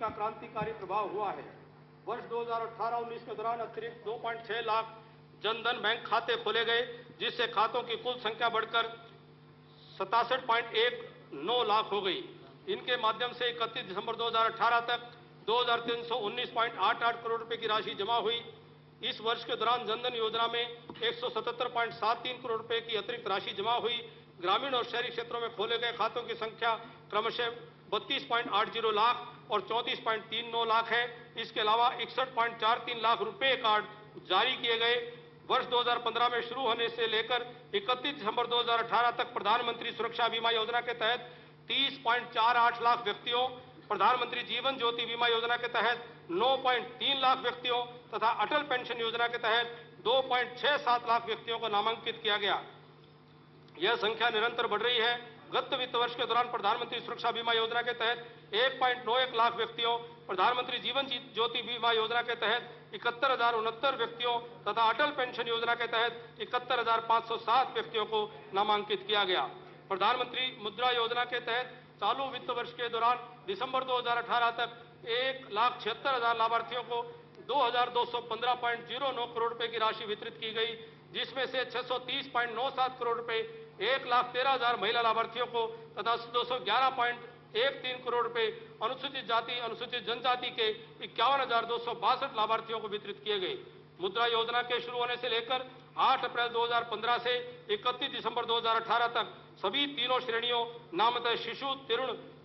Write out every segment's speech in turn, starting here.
इसका क्रांतिकारी प्रभाव हुआ है। वर्ष 2018-19 के दौरान अतिरिक्त 2.6 लाख जनधन बैंक खाते खोले गए, जिससे खातों की कुल संख्या बढ़कर 67.19 लाख हो गई। इनके माध्यम से 31 दिसंबर 2018 तक 2319.88 करोड़ रुपए की राशि जमा हुई। इस वर्ष के दौरान जनधन योजना में 177.73 करोड़ रुपए की अतिरिक्त राशि जमा हुई। ग्रामीण और शहरी क्षेत्रों में खोले गए खातों की संख्या क्रमशः 32.80 लाख और 34.39 लाख है। इसके अलावा 61.43 लाख रुपए कार्ड जारी किए गए। वर्ष 2015 में शुरू होने से लेकर 31 दिसंबर 2018 तक प्रधानमंत्री सुरक्षा बीमा योजना के तहत 30.48 लाख व्यक्तियों, प्रधानमंत्री जीवन ज्योति बीमा योजना के तहत 9.3 लाख व्यक्तियों तथा अटल पेंशन योजना के तहत 2.67 लाख व्यक्तियों को नामांकित किया गया। यह संख्या निरंतर बढ़ रही है। गत वित्त वर्ष के दौरान प्रधानमंत्री सुरक्षा बीमा योजना के तहत 1.91 लाख व्यक्तियों, प्रधानमंत्री जीवन ज्योति बीमा योजना के तहत 71,069 व्यक्तियों तथा अटल पेंशन योजना के तहत 71,507 व्यक्तियों को नामांकित किया गया। प्रधानमंत्री मुद्रा योजना के तहत चालू वित्त वर्ष के दौरान दिसंबर 2018 तक 1,76,000 लाभार्थियों को 2,215.09 करोड़ रुपए की राशि वितरित की गई, जिसमें से 630.97 करोड़ रुपए 1,13,000 महिला लाभार्थियों को तथा 211.13 करोड़ रुपए अनुसूचित जाति अनुसूचित जनजाति के 51,262 लाभार्थियों को वितरित किए गए। मुद्रा योजना के शुरू होने से लेकर 8 अप्रैल 2015 से 31 दिसंबर 2018 तक सभी तीनों श्रेणियों नामतः शिशु,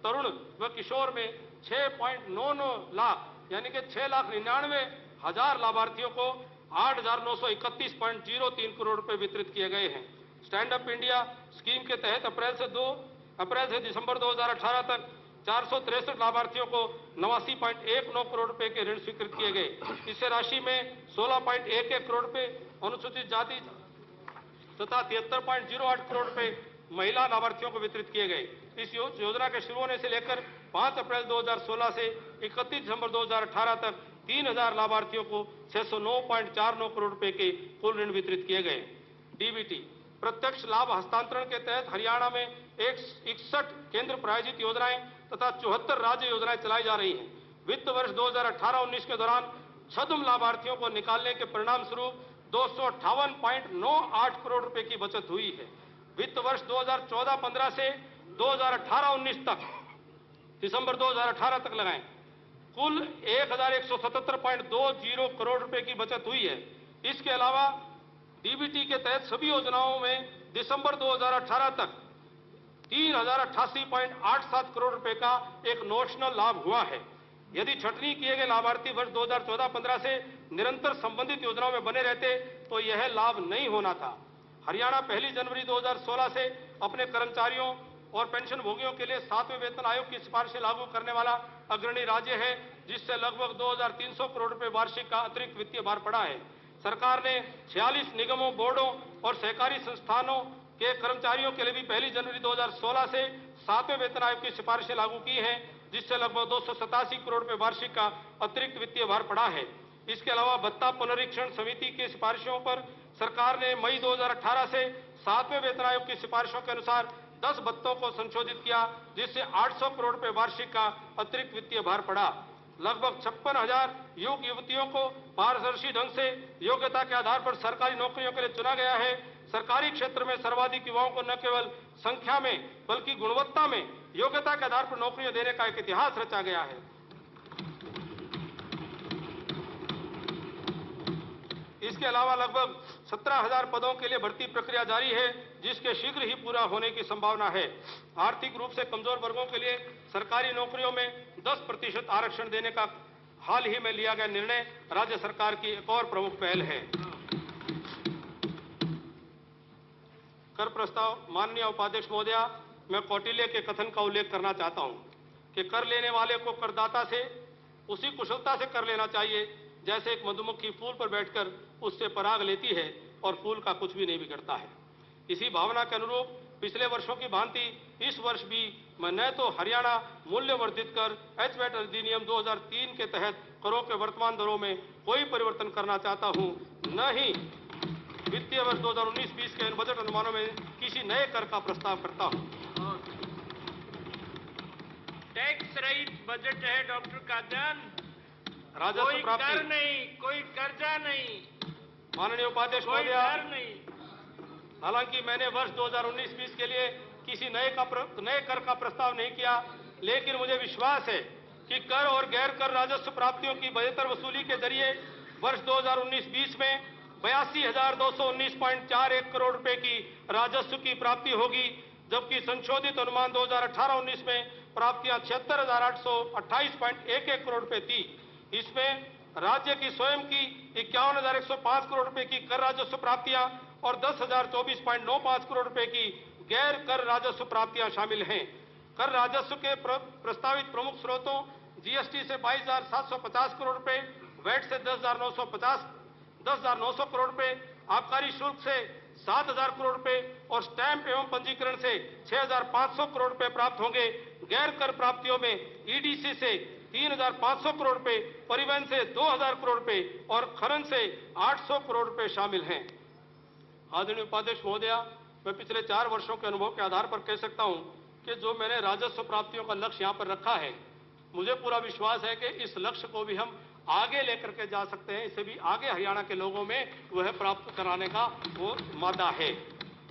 तरुण व किशोर में 6.99 लाख यानी कि 6,99,000 लाभार्थियों को 8,931.03 करोड़ रुपए वितरित किए गए हैं। स्टैंड अप इंडिया स्कीम के तहत अप्रैल से दिसंबर 2018 तक 463 लाभार्थियों को 89.19 करोड़ रुपए के ऋण स्वीकृत किए गए। इस राशि में 16.11 करोड़ रुपए अनुसूचित जाति तथा 73.08 करोड़ रुपए महिला लाभार्थियों को वितरित किए गए। इस योजना के शुरू होने से लेकर 5 अप्रैल 2016 से 31 दिसंबर 2018 तक 3,000 लाभार्थियों को 609.49 करोड़ रुपए के कुल ऋण वितरित किए गए। डीबीटी प्रत्यक्ष लाभ हस्तांतरण के तहत हरियाणा में 61 केंद्र प्रायोजित योजनाएं तथा 74 राज्य योजनाएं चलाई जा रही हैं। वित्त वर्ष 2018-19 के दौरान छद्म लाभार्थियों को निकालने के परिणाम स्वरूप 258.98 करोड़ रुपए की बचत हुई है। वित्त वर्ष 2014-15 से 2018-19 तक दिसंबर 2018 तक लगाएं, कुल 1,177.20 करोड़ रुपए की बचत हुई है। इसके अलावा डीबीटी के तहत सभी योजनाओं में दिसंबर 2018 तक 3,088.87 करोड़ रुपए का एक नोशनल लाभ हुआ है। यदि छटनी किए गए लाभार्थी वर्ष 2014-15 से निरंतर संबंधित योजनाओं में बने रहते तो यह लाभ नहीं होना था। हरियाणा 1 जनवरी 2016 से अपने कर्मचारियों और पेंशन भोगियों के लिए 7वें वेतन आयोग की सिफारिशें लागू करने वाला अग्रणी राज्य है, जिससे लगभग 2,300 करोड़ रुपए वार्षिक का अतिरिक्त वित्तीय भार पड़ा है। सरकार ने 46 निगमों, बोर्डों और सहकारी संस्थानों के कर्मचारियों के लिए भी 1 जनवरी 2016 से 7वें वेतन आयोग की सिफारिशें लागू की हैं, जिससे लगभग 287 करोड़ रुपए वार्षिक का अतिरिक्त वित्तीय भार पड़ा है। इसके अलावा भत्ता पुनरीक्षण समिति की सिफारिशों पर सरकार ने मई 2018 से 7वें वेतन आयोग की सिफारिशों के अनुसार 10 भत्तों को संशोधित किया, जिससे 800 करोड़ रुपए वार्षिक का अतिरिक्त वित्तीय भार पड़ा। लगभग 56,000 युवक युवतियों को पारदर्शी ढंग से योग्यता के आधार पर सरकारी नौकरियों के लिए चुना गया है। सरकारी क्षेत्र में सर्वाधिक युवाओं को न केवल संख्या में बल्कि गुणवत्ता में योग्यता के आधार पर नौकरियां देने का एक इतिहास रचा गया है। इसके अलावा लगभग 17,000 पदों के लिए भर्ती प्रक्रिया जारी है, जिसके शीघ्र ही पूरा होने की संभावना है। आर्थिक रूप से कमजोर वर्गों के लिए सरकारी नौकरियों में 10% आरक्षण देने का हाल ही में लिया गया निर्णय राज्य सरकार की एक और प्रमुख पहल है। कर प्रस्ताव। माननीय उपाध्यक्ष महोदया, मैं कौटिल्य के कथन का उल्लेख करना चाहता हूं कि कर लेने वाले को करदाता से उसी कुशलता से कर लेना चाहिए जैसे एक मधुमक्खी फूल पर बैठकर उससे पराग लेती है और फूल का कुछ भी नहीं बिगड़ता है। इसी भावना के अनुरूप पिछले वर्षों की भांति इस वर्ष भी मैं न तो हरियाणा मूल्य वर्धित कर एचवैट अधिनियम 2003 के तहत करों के वर्तमान दरों में कोई परिवर्तन करना चाहता हूं, न ही वित्तीय वर्ष 2019-20 के बजट अनुमानों में किसी नए कर का प्रस्ताव करता हूं। टैक्स रहित बजट है डॉक्टर कादयान। राजस्व कोई कर प्राप्ति, नहीं, कोई कर्जा नहीं, माननीय उपाध्यक्ष कोई महोदय, डर नहीं। हालांकि मैंने वर्ष 2019-20 के लिए किसी नए कर का प्रस्ताव नहीं किया, लेकिन मुझे विश्वास है कि कर और गैर कर राजस्व प्राप्तियों की बेहतर वसूली के जरिए वर्ष 2019-20 में 82,219.41 करोड़ रुपए की राजस्व की प्राप्ति होगी, जबकि संशोधित अनुमान 2018-19 में प्राप्तियां 76,828.11 करोड़ रुपए थी। इसमें राज्य की स्वयं की 51,105 करोड़ रुपए की कर राजस्व प्राप्तियां और 10,024.95 करोड़ रुपए की गैर कर राजस्व प्राप्तियां शामिल हैं। कर राजस्व के प्रस्तावित प्रमुख स्रोतों जीएसटी से 22,750 करोड़ रुपए, वैट से 10,900 करोड़ रुपए, आबकारी शुल्क से 7,000 करोड़ रुपए और स्टैंप एवं पंजीकरण से 6,500 करोड़ रुपए प्राप्त होंगे। गैर कर प्राप्तियों में ईडीसी से 3,500 करोड़ रुपए, परिवहन से 2,000 करोड़ रुपए और खनन से 800 करोड़ रुपए शामिल हैं। आदरणीय उपाध्यक्ष महोदया, मैं पिछले 4 वर्षों के अनुभव के आधार पर कह सकता हूं कि जो मैंने राजस्व प्राप्तियों का लक्ष्य यहां पर रखा है, मुझे पूरा विश्वास है कि इस लक्ष्य को भी हम आगे लेकर के जा सकते हैं। इसे भी आगे हरियाणा के लोगों में वह प्राप्त कराने का वो मादा है।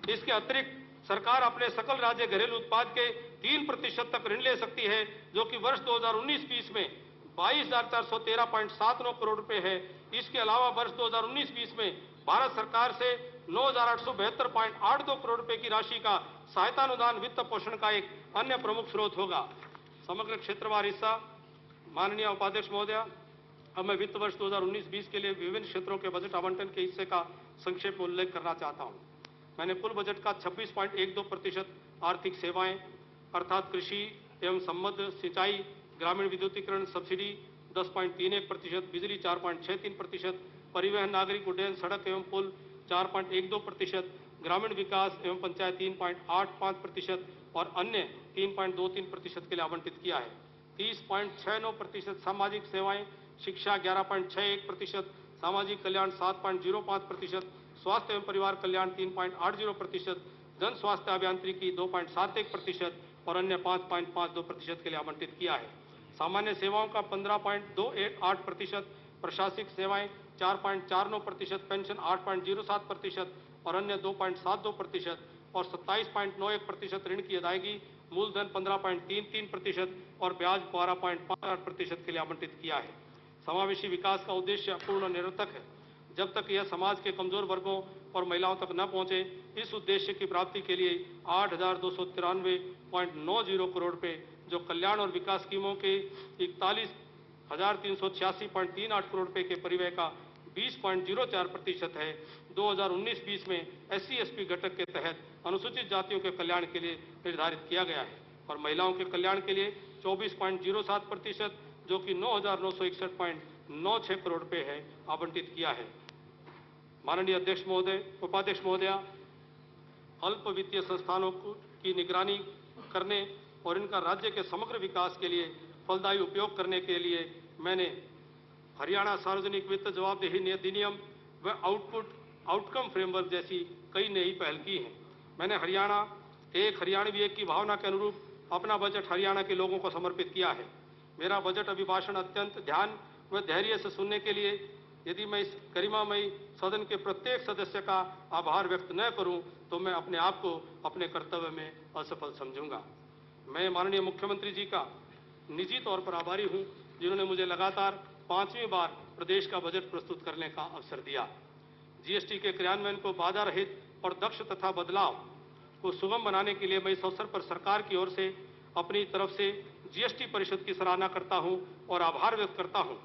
इसके अतिरिक्त सरकार अपने सकल राज्य घरेलू उत्पाद के 3% तक ऋण ले सकती है, जो कि वर्ष 2019-20 में 22,413.79 करोड़ रुपए है। इसके अलावा वर्ष 2019-20 में भारत सरकार से 9,872.82 करोड़ रुपए की राशि का सहायता अनुदान वित्त पोषण का एक अन्य प्रमुख स्रोत होगा। समग्र क्षेत्रवार हिस्सा, माननीय उपाध्यक्ष महोदया, अब मैं वित्त वर्ष 2019-20 के लिए विभिन्न क्षेत्रों के बजट आवंटन के हिस्से का संक्षेप में उल्लेख करना चाहता हूं। मैंने कुल बजट का 26.12% आर्थिक सेवाएं अर्थात कृषि एवं संबद्ध सिंचाई, ग्रामीण विद्युतीकरण सब्सिडी 10.31%, बिजली 4.63%, परिवहन नागरिक उड्डयन सड़क एवं पुल 4.12%, ग्रामीण विकास एवं पंचायत 3.85% और अन्य 3.23% के लिए आवंटित किया है। 30.69% सामाजिक सेवाएं, शिक्षा 11.61%, सामाजिक कल्याण 7.05%, स्वास्थ्य एवं परिवार कल्याण 3.80%, जन स्वास्थ्य अभियांत्रिकी 2.71% और अन्य 5.52% के लिए आवंटित किया है। सामान्य सेवाओं का 15.28%, प्रशासनिक सेवाएं 4.49%, पेंशन 8.07% और अन्य 2.72% और 27.91% ऋण की अदायगी, मूलधन 15.33% और ब्याज 12.58% के लिए आवंटित किया है। समावेशी विकास का उद्देश्य अपूर्ण और निरर्थक है जब तक यह समाज के कमजोर वर्गों और महिलाओं तक न पहुंचे। इस उद्देश्य की प्राप्ति के लिए 8,293.90 करोड़ रुपए, जो कल्याण और विकास स्कीमों के 41,386.38 करोड़ रुपए के परिव्यय का 20.04% है, 2019-20 में SC/ST घटक के तहत अनुसूचित जातियों के कल्याण के लिए निर्धारित किया गया है और महिलाओं के कल्याण के लिए 24.07%, जो कि 9,961.96 करोड़ रुपए है, आवंटित किया है। माननीय अध्यक्ष महोदय, उपाध्यक्ष महोदया, अल्प वित्तीय संस्थानों की निगरानी करने और इनका राज्य के समग्र विकास के लिए फलदायी उपयोग करने के लिए मैंने हरियाणा सार्वजनिक वित्त जवाबदेही अधिनियम व आउटकम फ्रेमवर्क जैसी कई नई पहल की हैं। मैंने हरियाणवी एक की भावना के अनुरूप अपना बजट हरियाणा के लोगों को समर्पित किया है। मेरा बजट अभिभाषण अत्यंत ध्यान व धैर्य से सुनने के लिए यदि मैं इस गरिमामयी सदन के प्रत्येक सदस्य का आभार व्यक्त न करूं तो मैं अपने आप को अपने कर्तव्य में असफल समझूंगा। मैं माननीय मुख्यमंत्री जी का निजी तौर पर आभारी हूं, जिन्होंने मुझे लगातार 5वीं बार प्रदेश का बजट प्रस्तुत करने का अवसर दिया। जीएसटी के क्रियान्वयन को बाधा रहित और दक्ष तथा बदलाव को सुगम बनाने के लिए मैं इस अवसर पर सरकार की ओर से अपनी तरफ से जीएसटी परिषद की सराहना करता हूं और आभार व्यक्त करता हूं।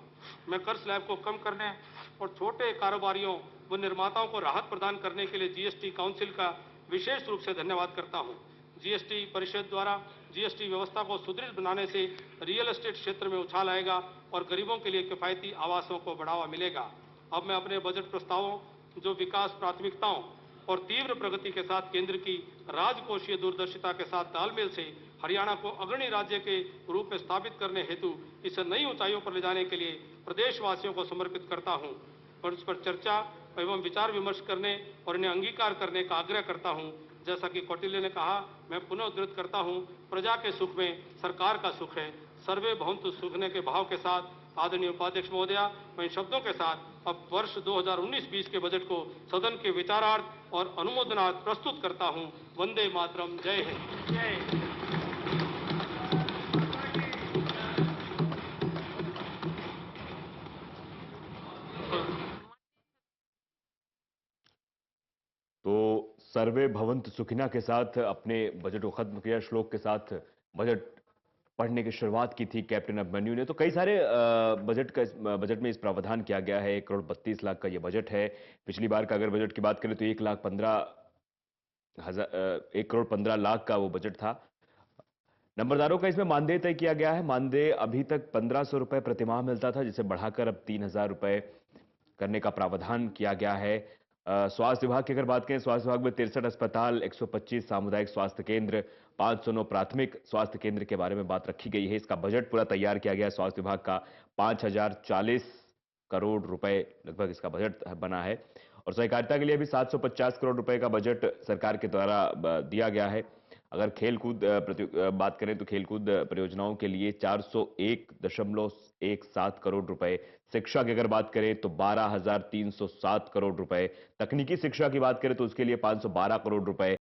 मैं कर स्लैब को कम करने और छोटे कारोबारियों व निर्माताओं को राहत प्रदान करने के लिए जीएसटी काउंसिल का विशेष रूप से धन्यवाद करता हूं। जीएसटी परिषद द्वारा जीएसटी व्यवस्था को सुदृढ़ बनाने से रियल एस्टेट क्षेत्र में उछाल आएगा और गरीबों के लिए किफायती आवासों को बढ़ावा मिलेगा। अब मैं अपने बजट प्रस्तावों, जो विकास प्राथमिकताओं और तीव्र प्रगति के साथ केंद्र की राजकोषीय दूरदर्शिता के साथ तालमेल से हरियाणा को अग्रणी राज्य के रूप में स्थापित करने हेतु इसे नई ऊंचाइयों पर ले जाने के लिए प्रदेशवासियों को समर्पित करता हूं और इस पर चर्चा एवं विचार विमर्श करने और इन्हें अंगीकार करने का आग्रह करता हूं। जैसा कि कौटिल्य ने कहा, मैं पुनः उद्धृत करता हूं, प्रजा के सुख में सरकार का सुख है। सर्वे भवन्तु सुखने के भाव के साथ आदरणीय उपाध्यक्ष महोदया, मैं इन शब्दों के साथ अब वर्ष 2019-20 के बजट को सदन के विचारार्थ और अनुमोदनार्थ प्रस्तुत करता हूं। वंदे मातरम। जय हिंद। जय हिंद। तो सर्वे भवन्तु सुखिना के साथ अपने बजट को खत्म किया, श्लोक के साथ बजट पढ़ने की शुरुआत की थी कैप्टन अभिमन्यु ने। तो कई सारे बजट में इस प्रावधान किया गया है। 1,32,00,000 का ये बजट है। पिछली बार का अगर बजट की बात करें तो 1,15,00,000 का वो बजट था। नंबरदारों का इसमें मानदेय तय किया गया है। मानदेय अभी तक 1,500 रुपए प्रतिमाह मिलता था, जिसे बढ़ाकर अब 3,000 रुपए करने का प्रावधान किया गया है। स्वास्थ्य विभाग की अगर बात करें, स्वास्थ्य विभाग में 63 अस्पताल, 125 सामुदायिक स्वास्थ्य केंद्र, 509 प्राथमिक स्वास्थ्य केंद्र के बारे में बात रखी गई है। इसका बजट पूरा तैयार किया गया है स्वास्थ्य विभाग का। 5,040 करोड़ रुपए लगभग इसका बजट बना है। और सहकारिता के लिए भी 750 करोड़ रुपए का बजट सरकार के द्वारा दिया गया है। अगर खेलकूद बात करें तो खेलकूद परियोजनाओं के लिए 401.17 करोड़ रुपए। शिक्षा की अगर बात करें तो 12,307 करोड़ रुपए। तकनीकी शिक्षा की बात करें तो उसके लिए 512 करोड़ रुपए।